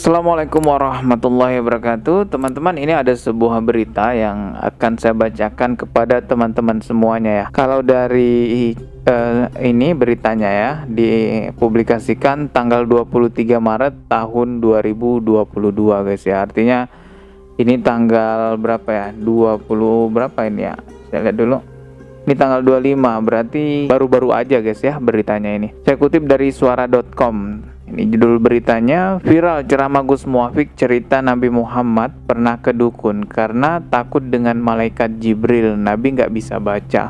Assalamualaikum warahmatullahi wabarakatuh. Teman-teman, ini ada sebuah berita yang akan saya bacakan kepada teman-teman semuanya ya. Kalau dari ini beritanya ya, dipublikasikan tanggal 23 Maret tahun 2022 guys ya. Artinya ini tanggal berapa ya? 20 berapa ini ya? Saya lihat dulu. Ini tanggal 25, berarti baru-baru aja guys ya beritanya ini. Saya kutip dari suara.com. Ini judul beritanya, viral ceramah Gus Muafik cerita Nabi Muhammad pernah ke dukun karena takut dengan malaikat Jibril. Nabi nggak bisa baca.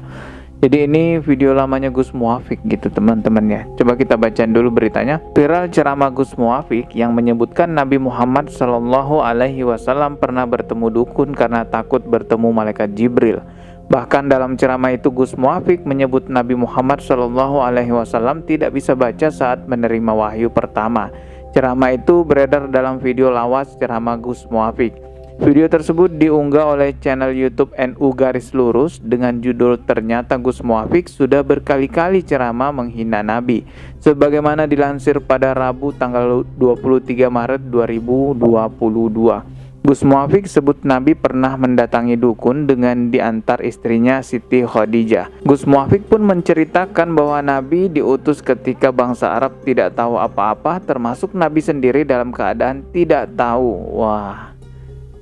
Jadi ini video lamanya Gus Muafik gitu teman-teman ya. Coba kita bacain dulu beritanya. Viral ceramah Gus Muafik yang menyebutkan Nabi Muhammad Shallallahu Alaihi Wasallam pernah bertemu dukun karena takut bertemu malaikat Jibril. Bahkan dalam ceramah itu Gus Muafik menyebut Nabi Muhammad Shallallahu Alaihi Wasallam tidak bisa baca saat menerima wahyu pertama. Ceramah itu beredar dalam video lawas ceramah Gus Muafik. Video tersebut diunggah oleh channel YouTube NU Garis Lurus dengan judul "Ternyata Gus Muafik sudah berkali-kali ceramah menghina Nabi", sebagaimana dilansir pada Rabu tanggal 23 Maret 2022. Gus Muafik sebut Nabi pernah mendatangi dukun dengan diantar istrinya Siti Khadijah. Gus Muafik pun menceritakan bahwa Nabi diutus ketika bangsa Arab tidak tahu apa-apa, termasuk Nabi sendiri dalam keadaan tidak tahu. Wah,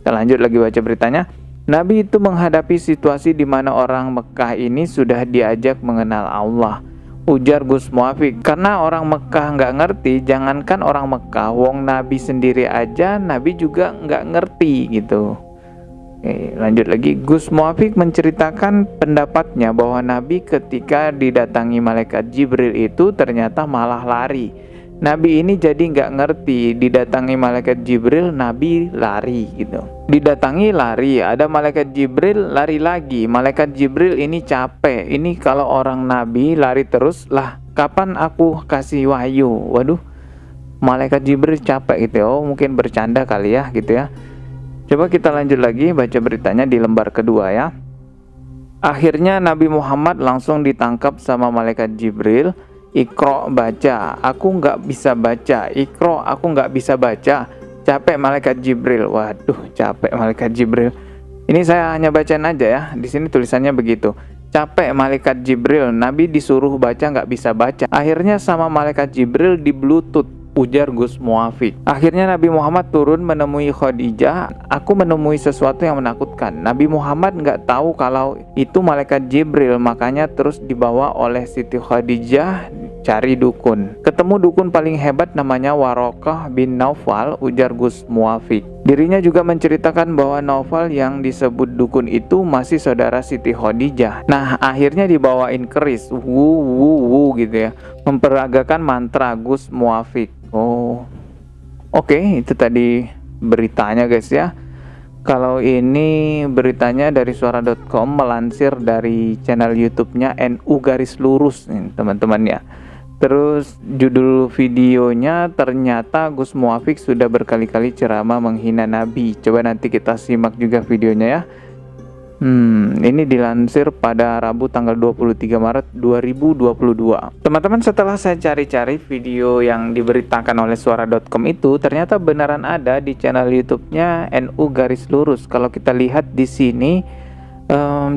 kita lanjut lagi baca beritanya. Nabi itu menghadapi situasi di mana orang Mekah ini sudah diajak mengenal Allah. Ujar Gus Muafik, karena orang Mekah nggak ngerti, jangankan orang Mekah, wong Nabi sendiri aja Nabi juga nggak ngerti gitu. Oke, lanjut lagi. Gus Muafik menceritakan pendapatnya bahwa Nabi ketika didatangi malaikat Jibril itu ternyata malah lari. Nabi ini jadi nggak ngerti, didatangi malaikat Jibril, Nabi lari gitu. Didatangi lari, ada malaikat Jibril lari lagi. Malaikat Jibril ini capek. Ini kalau orang Nabi lari terus, lah kapan aku kasih wahyu? Waduh, malaikat Jibril capek gitu ya. Oh, mungkin bercanda kali ya gitu ya. Coba kita lanjut lagi baca beritanya di lembar kedua ya. Akhirnya Nabi Muhammad langsung ditangkap sama malaikat Jibril. Iqra, baca, aku nggak bisa baca. Iqra, aku nggak bisa baca. Capek malaikat Jibril. Waduh, capek malaikat Jibril. Ini saya hanya bacain aja ya. Di sini tulisannya begitu. Capek malaikat Jibril. Nabi disuruh baca nggak bisa baca. Akhirnya sama malaikat Jibril di Bluetooth. Ujar Gus Muafik. Akhirnya Nabi Muhammad turun menemui Khadijah. Aku menemui sesuatu yang menakutkan. Nabi Muhammad nggak tahu kalau itu malaikat Jibril, makanya terus dibawa oleh Siti Khadijah cari dukun. Ketemu dukun paling hebat namanya Warokah bin Naufal, ujar Gus Muafik. Dirinya juga menceritakan bahwa Naufal yang disebut dukun itu masih saudara Siti Khadijah. Nah, akhirnya dibawain keris, gitu ya, memperagakan mantra Gus Muafik. Oh, oke, itu tadi beritanya guys ya. Kalau ini beritanya dari suara.com melansir dari channel YouTube-nya NU Garis Lurus nih teman-teman ya. Terus judul videonya, ternyata Gus Muafik sudah berkali-kali ceramah menghina Nabi. Coba nanti kita simak juga videonya ya. Ini dilansir pada Rabu tanggal 23 Maret 2022. Teman-teman, setelah saya cari-cari video yang diberitakan oleh suara.com itu, ternyata beneran ada di channel YouTube-nya NU Garis Lurus. Kalau kita lihat di sini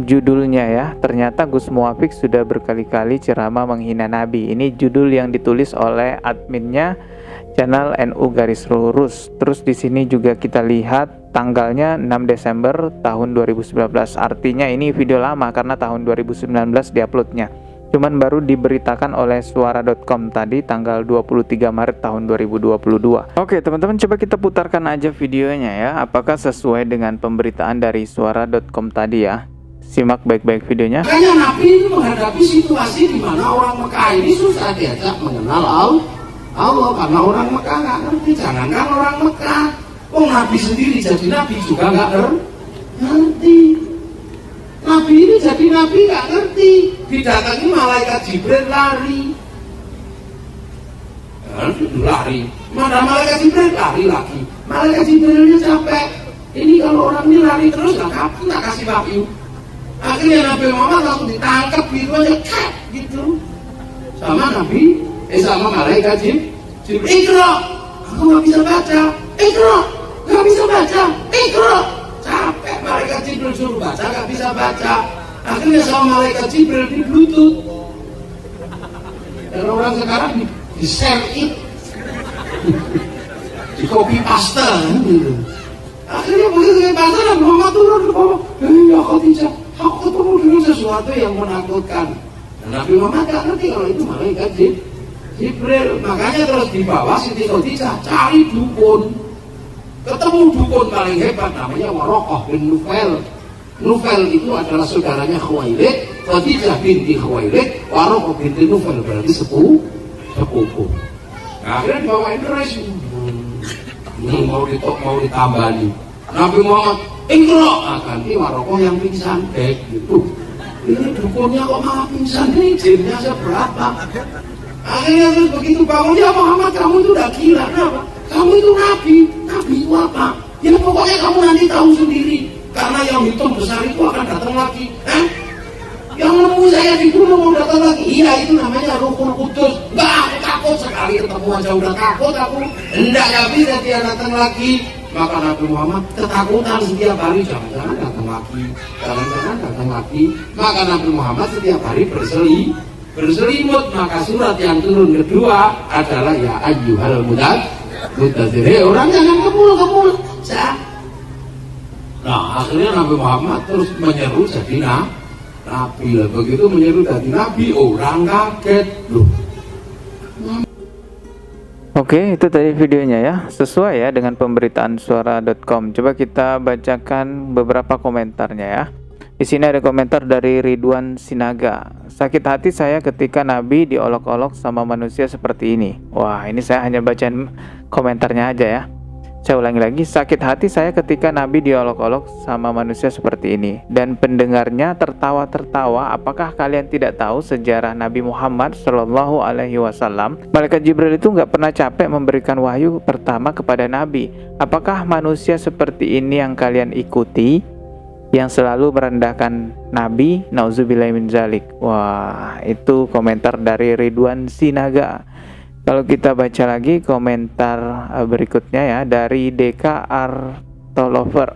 judulnya ya, ternyata Gus Muafik sudah berkali-kali ceramah menghina Nabi. Ini judul yang ditulis oleh adminnya channel NU Garis Lurus. Terus di sini juga kita lihat tanggalnya 6 Desember tahun 2019. Artinya ini video lama karena tahun 2019 diuploadnya. Cuman baru diberitakan oleh suara.com tadi tanggal 23 Maret tahun 2022. Oke teman-teman, coba kita putarkan aja videonya ya. Apakah sesuai dengan pemberitaan dari suara.com tadi ya. Simak baik-baik videonya. Makanya Nabi itu menghadapi situasi di mana orang Mekah ini susah diajak mengenal Allah karena orang Mekah nggak ngerti. Jangankan orang Mekah, Nabi sendiri jadi Nabi juga nggak ngerti. Nabi ini jadi Nabi nggak ngerti. Didatangi malaikat Jibril lari. Lari. Mana malaikat Jibril lari lagi. Malaikat Jibrilnya capek. Ini kalau orang ini lari terus nggak kapan tak kasih wahyu. Akhirnya Nabi Muhammad langsung ditangkap gitu aja, gitu. Sama Nabi, sama malaikat Jibril. Iqra, aku nggak bisa baca. Iqra, nggak bisa baca. Iqra, capek malaikat Jibril suruh baca, nggak bisa baca. Akhirnya sama malaikat Jibril di bluetooth. Dan orang sekarang di share it, di copy paste gitu. Akhirnya begitu di paste, Nabi Muhammad turun ke bawah. Ya Khadijah, aku ketemu dengan sesuatu yang menakutkan. Dan Nabi Muhammad gak ngerti kalau itu malaikat Jibril. Makanya terus di bawah Siti Khadijah cari dukun. Ketemu dukun paling hebat namanya Waraqah bin Nufail. Nufail itu adalah saudaranya Khuwailid, Khadijah binti Khuwailid, Waraqah binti Nufail, berarti sepupu. Nah, akhirnya dibawain keras. Mau ditambani. Nabi Muhammad, Iqra, ganti Waraqah yang pingsan. Gitu. Ini dukunnya kok malah pingsan, ini jinnya seberapa? Akhirnya terus begitu bangun, ya Muhammad, kamu itu udah gila. Kenapa? Kamu itu nabi. Nabi itu apa? Ya pokoknya kamu nanti tahu sendiri. Karena yang hitam besar itu akan datang lagi. Yang nemu saya di gunung mau datang lagi. Iya, itu namanya Ruhul Qudus. Enggak, aku takut sekali ketemu aja udah takut aku. Enggak bisa dia datang lagi. Maka Nabi Muhammad ketakutan setiap hari, jangan-jangan datang lagi, jangan-jangan datang lagi. Maka Nabi Muhammad setiap hari berselimut. Maka surat yang turun kedua adalah ya ayyuhal mudaththir. Orang jangan kemul. Nah, akhirnya Nabi Muhammad terus menyeru jadi nabi. Lah begitu menyeru jadi nabi, orang kaget loh. Oke, itu tadi videonya ya, sesuai ya dengan pemberitaan suara.com. Coba kita bacakan beberapa komentarnya ya. Di sini ada komentar dari Ridwan Sinaga. Sakit hati saya ketika Nabi diolok-olok sama manusia seperti ini. Wah, ini saya hanya bacain komentarnya aja ya. Saya ulangi lagi, sakit hati saya ketika Nabi diolok-olok sama manusia seperti ini. Dan pendengarnya tertawa-tertawa. Apakah kalian tidak tahu sejarah Nabi Muhammad Shallallahu Alaihi Wasallam? Malaikat Jibril itu nggak pernah capek memberikan wahyu pertama kepada Nabi. Apakah manusia seperti ini yang kalian ikuti, yang selalu merendahkan Nabi? Nauzubillahi min dzalik. Wah, itu komentar dari Ridwan Sinaga. Kalau kita baca lagi komentar berikutnya ya, dari DK Art Lover.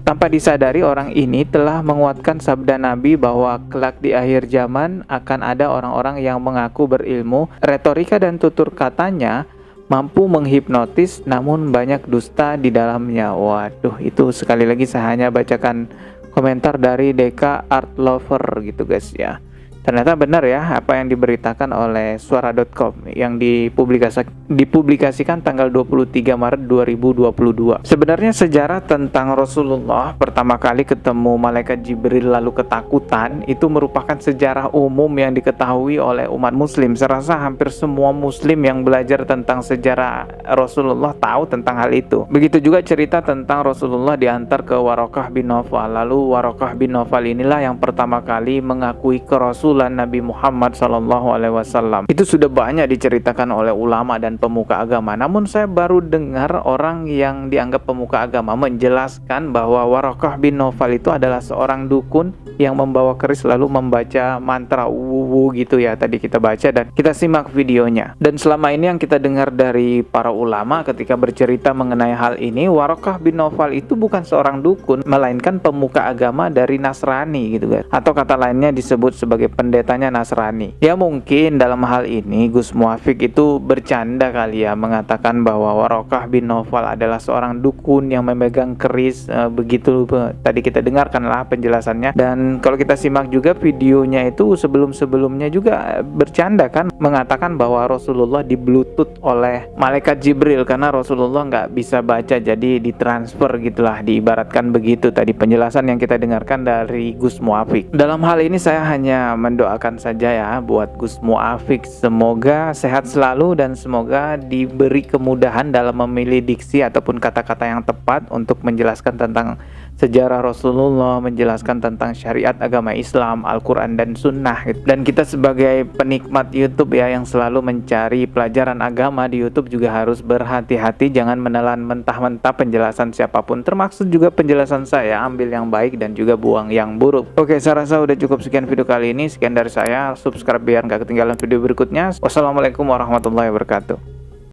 Tanpa disadari orang ini telah menguatkan sabda Nabi bahwa kelak di akhir zaman akan ada orang-orang yang mengaku berilmu, retorika dan tutur katanya mampu menghipnotis namun banyak dusta di dalamnya. Waduh, itu sekali lagi saya hanya bacakan komentar dari DK Art Lover gitu guys ya. Ternyata benar ya apa yang diberitakan oleh suara.com yang dipublikasikan tanggal 23 Maret 2022. Sebenarnya sejarah tentang Rasulullah pertama kali ketemu malaikat Jibril lalu ketakutan itu merupakan sejarah umum yang diketahui oleh umat muslim. Saya rasa hampir semua muslim yang belajar tentang sejarah Rasulullah tahu tentang hal itu. Begitu juga cerita tentang Rasulullah diantar ke Waraqah bin Nawfal. Lalu Waraqah bin Nawfal inilah yang pertama kali mengakui kerasulan Nabi Muhammad SAW. Itu sudah banyak diceritakan oleh ulama dan pemuka agama. Namun saya baru dengar orang yang dianggap pemuka agama menjelaskan bahwa Waraqah bin Nawfal itu adalah seorang dukun yang membawa keris lalu membaca mantra wuwu gitu ya. Tadi kita baca dan kita simak videonya. Dan selama ini yang kita dengar dari para ulama ketika bercerita mengenai hal ini, Waraqah bin Nawfal itu bukan seorang dukun, melainkan pemuka agama dari Nasrani gitu kan. Atau kata lainnya disebut sebagai pendetanya Nasrani. Ya mungkin dalam hal ini Gus Muafiq itu bercanda kali ya, mengatakan bahwa Waraqah bin Nawfal adalah seorang dukun yang memegang keris. Begitu tadi kita dengarkanlah penjelasannya. Dan kalau kita simak juga videonya itu sebelum-sebelumnya juga bercanda kan, mengatakan bahwa Rasulullah di bluetooth oleh malaikat Jibril karena Rasulullah nggak bisa baca, jadi ditransfer gitulah, diibaratkan begitu tadi penjelasan yang kita dengarkan dari Gus Muafiq. Dalam hal ini saya hanya mendoakan saja ya buat Gus Muafiq, semoga sehat selalu dan semoga diberi kemudahan dalam memilih diksi ataupun kata-kata yang tepat untuk menjelaskan tentang sejarah Rasulullah, menjelaskan tentang syariat agama Islam, Al-Quran dan Sunnah gitu. Dan kita sebagai penikmat YouTube ya yang selalu mencari pelajaran agama di YouTube juga harus berhati-hati, jangan menelan mentah-mentah penjelasan siapapun, termasuk juga penjelasan saya, ambil yang baik dan juga buang yang buruk. Oke, saya rasa udah cukup sekian video kali ini. Sekian dari saya, subscribe biar nggak ketinggalan video berikutnya. Wassalamualaikum warahmatullahi wabarakatuh.